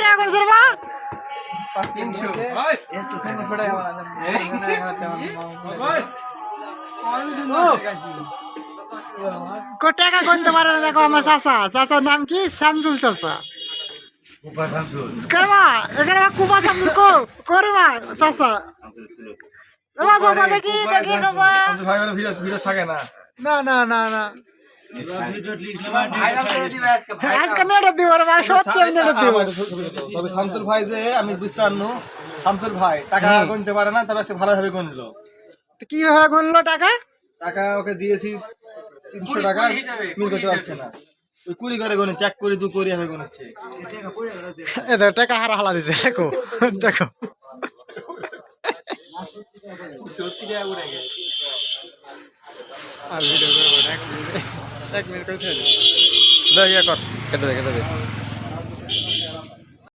টাকা করে স্যার বা 300 কত টাকা গুনতে পারে না দেখো আমার চাচা চাচার নাম কি শামসুল চাচা করবা এখানে কুপা শামসুল করবা চাচা চাচা দেখি দেখি চাচা ভাই ভিডিও থাকে না না না না না আজকে নেটে দিব রে ভাই সত্যি নেটে দিব তবে শামসুল ভাই যে আমি বুঝতে পারনু শামসুল ভাই টাকা গুনতে পারে না তবে আজকে ভালোভাবে গুনলো তো কিভাবে গুনলো টাকা টাকা ওকে দিয়েছি 300 টাকা মিল করতে পারছে না ওই কুড়ি করে গুনে চেক করে দু করে হবে গুনেছে এটা টাকা হারা হালা দিছে দেখো দেখো সত্যি টাকা উড়ে গেছে আর ভিডিও করব এক মিনিট করে ছেড়ে দে ইয়া কর কেটে দে